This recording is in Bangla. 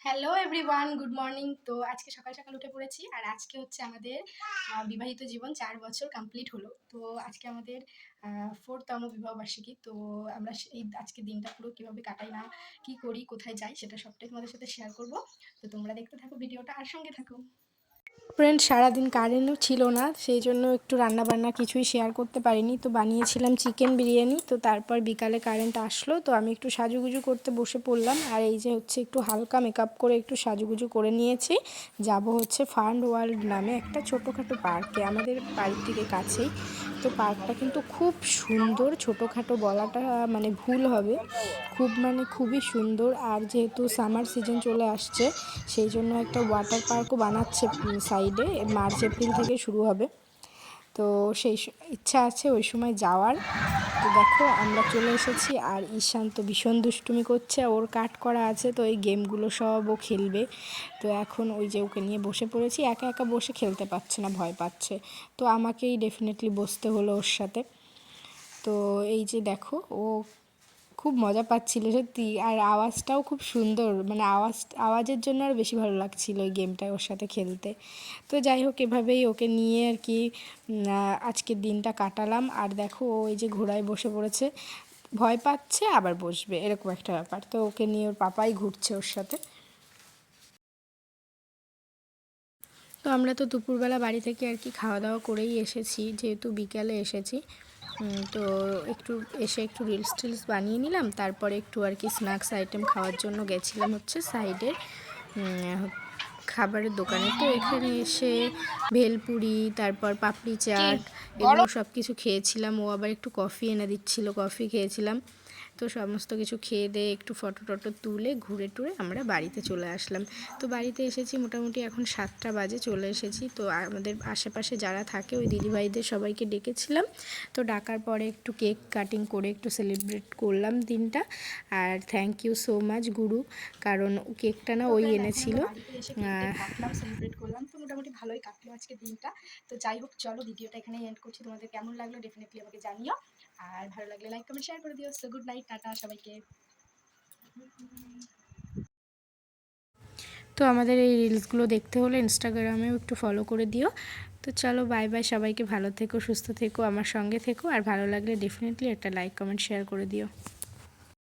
Hello everyone, good morning. তো আজকে সকাল সকাল উঠে পড়েছি, আর আজকে হচ্ছে আমাদের বিবাহিত জীবন 4 বছর কমপ্লিট হলো। তো আজকে আমাদের 4তম বিবাহবার্ষিকী। তো আমরা এই আজকের দিনটা পুরো কীভাবে কাটাই, না কি করি, কোথায় যাই, সেটা সবটাই তোমাদের সাথে শেয়ার করব। তো তোমরা দেখতে থাকো ভিডিওটা আর সঙ্গে থাকো। ফ্রেন্ড, সারাদিন কারেন্টও ছিল না, সেই জন্য একটু রান্নাবান্না কিছুই শেয়ার করতে পারিনি। তো বানিয়েছিলাম চিকেন বিরিয়ানি। তো তারপর বিকালে কারেন্ট আসলো, তো আমি একটু সাজুগুজু করতে বসে পড়লাম। আর এই যে হচ্ছে একটু হালকা মেকআপ করে একটু সাজুগুজু করে নিয়েছি। যাব হচ্ছে ফান ওয়ার্ল্ড নামে একটা ছোটোখাটো পার্কে, আমাদের বাড়ির থেকে কাছেই। তো পার্কটা কিন্তু খুব সুন্দর, ছোটোখাটো বলাটা মানে ভুল হবে, খুবই সুন্দর। আর যেহেতু সামার সিজন চলে আসছে, সেই জন্য একটা ওয়াটার পার্কও বানাচ্ছে সাইডে, মার্চ এপ্রিল থেকে শুরু হবে। তো সেই ইচ্ছা আছে ওই সময় যাওয়ার। তো দেখো আমরা চলে এসেছি, আর ঈশান তো ভীষণ দুষ্টুমি করছে, ওর কাট করা আছে, তো এই গেমগুলো সব ও খেলবে। তো এখন ওই যে ওকে নিয়ে বসে পড়েছি, একা একা বসে খেলতে পারছে না, ভয় পাচ্ছে। তো আমাকেই ডেফিনেটলি বসতে হলো ওর সাথে। তো এই যে দেখো, ও খুব মজা পাচ্ছিল সত্যি, আর আওয়াজটাও খুব সুন্দর, মানে আওয়াজের জন্য আর বেশি ভালো লাগছিল এই গেমটা ওর সাথে খেলতে। তো যাই হোক, এভাবেই ওকে নিয়ে আর কি আজকের দিনটা কাটালাম। আর দেখো, ও এই যে ঘোড়ায় বসে পড়েছে, ভয় পাচ্ছে আবার বসবে, এরকম একটা ব্যাপার। তো ওকে নিয়ে ওর পাপাই ঘুরছে ওর সাথে। তো আমরা তো দুপুরবেলা বাড়ি থেকে আর কি খাওয়া দাওয়া করেই এসেছি, যেহেতু বিকেলে এসেছি। তো একটু এসে একটু রিলস টিলস বানিয়ে নিলাম, তারপরে একটু আর কি স্ন্যাক্স আইটেম খাওয়ার জন্য গেছিলাম হচ্ছে সাইডের খাবারের দোকানে। তো এখানে এসে ভেলপুরি, তারপর পাপড়ি চাট, এগুলো সব কিছু খেয়েছিলাম। ও আবার একটু কফি এনে দিচ্ছিল, কফি খেয়েছিলাম। তো সমস্ত কিছু খেয়ে দিয়ে একটু ফটো টটো তুলে ঘুরে টুরে আমরা বাড়িতে চলে আসলাম। তো বাড়িতে এসেছি মোটামুটি এখন 7টা বাজে, চলে এসেছি। তো আমাদের আশেপাশে যারা থাকে ওই দিদিভাইদের সবাইকে ডেকেছিলাম। তো ডাকার পরে একটু কেক কাটিং করে একটু সেলিব্রেট করলাম দিনটা। আর থ্যাংক ইউ সো মাচ গুরু, কারণ কেকটা না ওই এনেছিল। কাটলাম, সেলিব্রেট করলাম, তো মোটামুটি ভালোই কাটলো আজকে দিনটা। তো যাই হোক, চলো ভিডিওটা এখানে এন্ড করছি। তোমাদের কেমন লাগলো ডেফিনেটলি আমাকে জানিও, আর ভালো লাগলে লাইক কমেন্ট শেয়ার করে দিও। সো গুড নাইট, টাটা সবাইকে। তো আমাদের এই রিলসগুলো দেখতে হলে ইনস্টাগ্রামেও একটু ফলো করে দিও। তো চলো, বাই বাই, সবাইকে ভালো থেকো, সুস্থ থেকো, আমার সঙ্গে থেকো, আর ভালো লাগলে ডেফিনেটলি একটা লাইক কমেন্ট শেয়ার করে দিও।